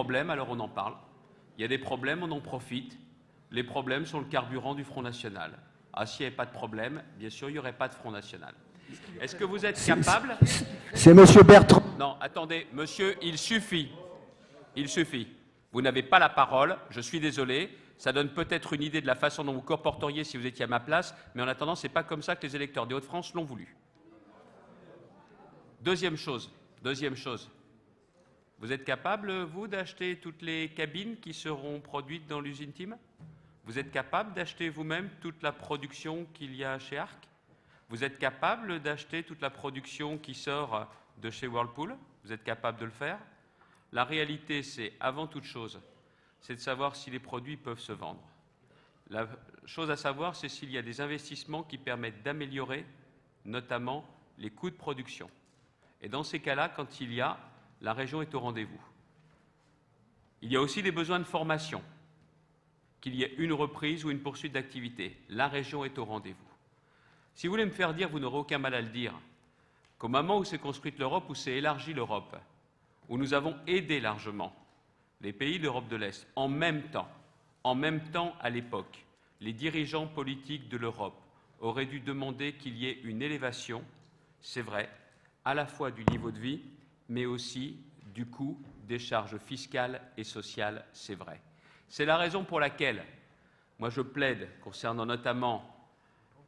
problèmes, alors on en parle. Il y a des problèmes, on en profite. Les problèmes sont le carburant du Front National. Ah, s'il n'y avait pas de problème, bien sûr, il n'y aurait pas de Front National. Est-ce que vous êtes capable? C'est monsieur Bertrand. Non, attendez, monsieur, il suffit. Il suffit. Vous n'avez pas la parole, je suis désolé. Ça donne peut-être une idée de la façon dont vous comporteriez si vous étiez à ma place, mais en attendant, ce n'est pas comme ça que les électeurs des Hauts-de-France l'ont voulu. Deuxième chose, vous êtes capable, vous, d'acheter toutes les cabines qui seront produites dans l'usine Tim? Vous êtes capable d'acheter vous-même toute la production qu'il y a chez Arc? Vous êtes capable d'acheter toute la production qui sort de chez Whirlpool? Vous êtes capable de le faire? La réalité, c'est, avant toute chose, c'est de savoir si les produits peuvent se vendre. La chose à savoir, c'est s'il y a des investissements qui permettent d'améliorer, notamment, les coûts de production. Et dans ces cas-là, quand il y a, la région est au rendez-vous. Il y a aussi des besoins de formation, qu'il y ait une reprise ou une poursuite d'activité. La région est au rendez-vous. Si vous voulez me faire dire, vous n'aurez aucun mal à le dire, qu'au moment où s'est construite l'Europe, où s'est élargie l'Europe, où nous avons aidé largement les pays d'Europe de l'Est, en même temps, à l'époque, les dirigeants politiques de l'Europe auraient dû demander qu'il y ait une élévation, c'est vrai, à la fois du niveau de vie, mais aussi du coût des charges fiscales et sociales, c'est vrai. C'est la raison pour laquelle, moi je plaide, concernant notamment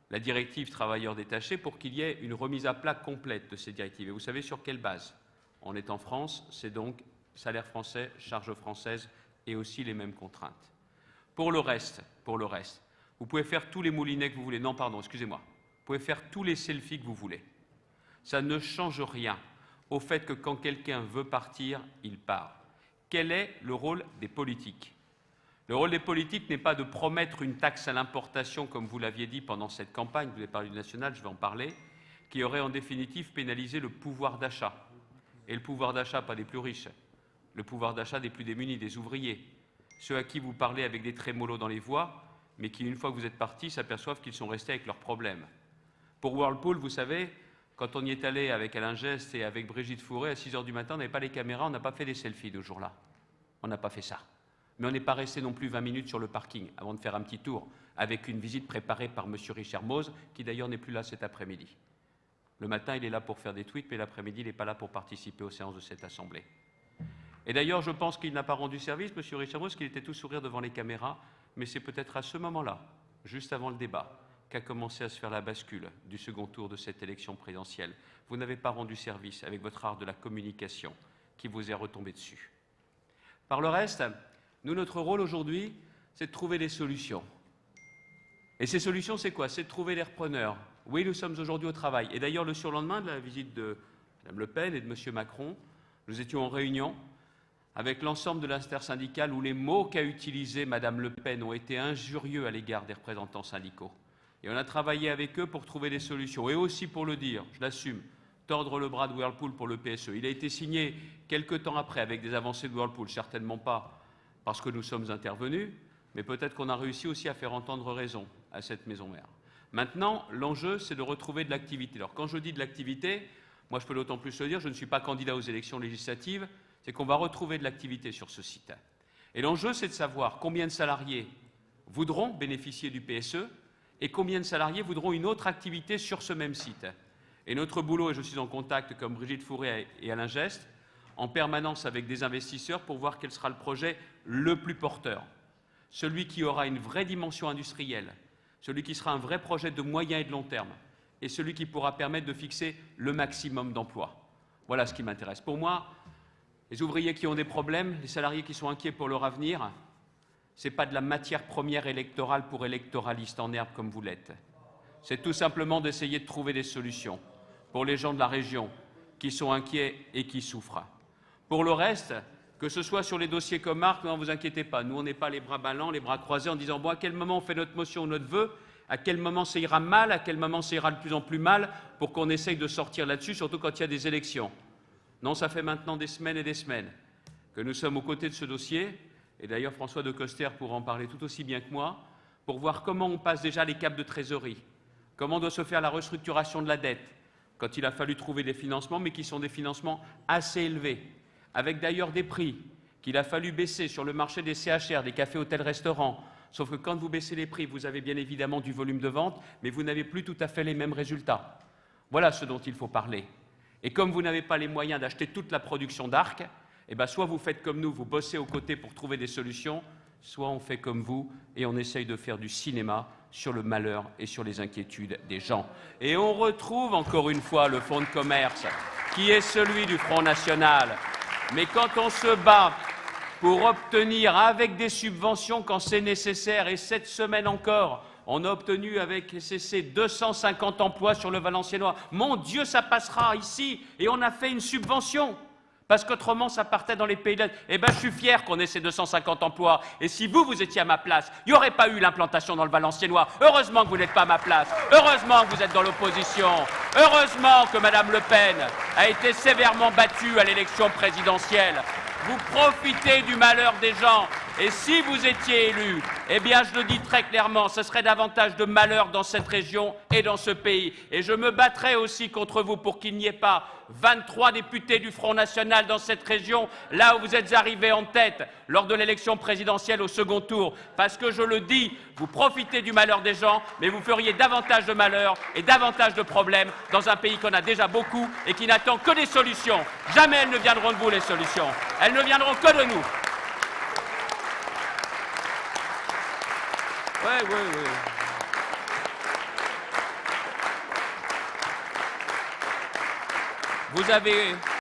la directive travailleurs détachés, pour qu'il y ait une remise à plat complète de ces directives. Et vous savez sur quelle base? On est en France, c'est donc salaire français, charges françaises et aussi les mêmes contraintes. Pour le reste, vous pouvez faire tous les moulinets que vous voulez. Non, pardon, excusez-moi. Vous pouvez faire tous les selfies que vous voulez. Ça ne change rien au fait que quand quelqu'un veut partir, il part. Quel est le rôle des politiques? Le rôle des politiques n'est pas de promettre une taxe à l'importation, comme vous l'aviez dit pendant cette campagne, vous avez parlé du national, je vais en parler, qui aurait en définitive pénalisé le pouvoir d'achat. Et le pouvoir d'achat, pas des plus riches, le pouvoir d'achat des plus démunis, des ouvriers, ceux à qui vous parlez avec des trémolos dans les voix, mais qui, une fois que vous êtes partis, s'aperçoivent qu'ils sont restés avec leurs problèmes. Pour Whirlpool, vous savez, quand on y est allé avec Alain Geste et avec Brigitte Fourré, à 6 h du matin, on n'avait pas les caméras, on n'a pas fait des selfies de ce jour-là. On n'a pas fait ça. Mais on n'est pas resté non plus 20 minutes sur le parking avant de faire un petit tour avec une visite préparée par M. Richard Mose, qui d'ailleurs n'est plus là cet après-midi. Le matin, il est là pour faire des tweets, mais l'après-midi, il n'est pas là pour participer aux séances de cette Assemblée. Et d'ailleurs, je pense qu'il n'a pas rendu service, M. Richard Mose, qu'il était tout sourire devant les caméras, mais c'est peut-être à ce moment-là, juste avant le débat, qu'a commencé à se faire la bascule du second tour de cette élection présidentielle. Vous n'avez pas rendu service avec votre art de la communication qui vous est retombé dessus. Par le reste, nous, notre rôle aujourd'hui, c'est de trouver des solutions. Et ces solutions, c'est quoi? C'est de trouver les repreneurs. Oui, nous sommes aujourd'hui au travail. Et d'ailleurs, le surlendemain de la visite de Mme Le Pen et de M. Macron, nous étions en réunion avec l'ensemble de l'intersyndicale où les mots qu'a utilisés Mme Le Pen ont été injurieux à l'égard des représentants syndicaux. Et on a travaillé avec eux pour trouver des solutions. Et aussi pour le dire, je l'assume, tordre le bras de Whirlpool pour le PSE. Il a été signé quelque temps après avec des avancées de Whirlpool, certainement pas parce que nous sommes intervenus, mais peut-être qu'on a réussi aussi à faire entendre raison à cette maison mère. Maintenant, l'enjeu, c'est de retrouver de l'activité. Alors, quand je dis de l'activité, moi, je peux d'autant plus le dire, je ne suis pas candidat aux élections législatives, c'est qu'on va retrouver de l'activité sur ce site. Et l'enjeu, c'est de savoir combien de salariés voudront bénéficier du PSE et combien de salariés voudront une autre activité sur ce même site. Et notre boulot, et je suis en contact, comme Brigitte Fourré et Alain Geste, en permanence avec des investisseurs pour voir quel sera le projet le plus porteur, celui qui aura une vraie dimension industrielle, celui qui sera un vrai projet de moyen et de long terme, et celui qui pourra permettre de fixer le maximum d'emplois. Voilà ce qui m'intéresse. Pour moi, les ouvriers qui ont des problèmes, les salariés qui sont inquiets pour leur avenir, ce n'est pas de la matière première électorale pour électoralistes en herbe comme vous l'êtes. C'est tout simplement d'essayer de trouver des solutions pour les gens de la région qui sont inquiets et qui souffrent. Pour le reste, que ce soit sur les dossiers comme Arc, non, vous inquiétez pas, nous on n'est pas les bras ballants, les bras croisés en disant bon, à quel moment on fait notre motion ou notre vœu, à quel moment ça ira mal, à quel moment ça ira de plus en plus mal pour qu'on essaye de sortir là-dessus, surtout quand il y a des élections. Non, ça fait maintenant des semaines et des semaines que nous sommes aux côtés de ce dossier, et d'ailleurs François de Coster pourra en parler tout aussi bien que moi, pour voir comment on passe déjà les caps de trésorerie, comment doit se faire la restructuration de la dette, quand il a fallu trouver des financements, mais qui sont des financements assez élevés, avec d'ailleurs des prix qu'il a fallu baisser sur le marché des CHR, des cafés, hôtels, restaurants. Sauf que quand vous baissez les prix, vous avez bien évidemment du volume de vente, mais vous n'avez plus tout à fait les mêmes résultats. Voilà ce dont il faut parler. Et comme vous n'avez pas les moyens d'acheter toute la production d'Arc, eh bien, soit vous faites comme nous, vous bossez aux côtés pour trouver des solutions, soit on fait comme vous et on essaye de faire du cinéma sur le malheur et sur les inquiétudes des gens. Et on retrouve encore une fois le fonds de commerce, qui est celui du Front National. Mais quand on se bat pour obtenir avec des subventions quand c'est nécessaire, et cette semaine encore, on a obtenu avec SCC 250 emplois sur le Valenciennois. Mon Dieu, ça passera ici, et on a fait une subvention. Parce qu'autrement, ça partait dans les pays de l'Est. Eh bien, je suis fier qu'on ait ces 250 emplois. Et si vous étiez à ma place, il n'y aurait pas eu l'implantation dans le Valenciennois. Heureusement que vous n'êtes pas à ma place. Heureusement que vous êtes dans l'opposition. Heureusement que Mme Le Pen a été sévèrement battue à l'élection présidentielle. Vous profitez du malheur des gens. Et si vous étiez élu, eh bien, je le dis très clairement, ce serait davantage de malheur dans cette région et dans ce pays. Et je me battrai aussi contre vous pour qu'il n'y ait pas 23 députés du Front National dans cette région, là où vous êtes arrivés en tête lors de l'élection présidentielle au second tour. Parce que je le dis, vous profitez du malheur des gens, mais vous feriez davantage de malheur et davantage de problèmes dans un pays qu'on a déjà beaucoup et qui n'attend que des solutions. Jamais elles ne viendront de vous, les solutions. Elles ne viendront que de nous. Oui. Vous avez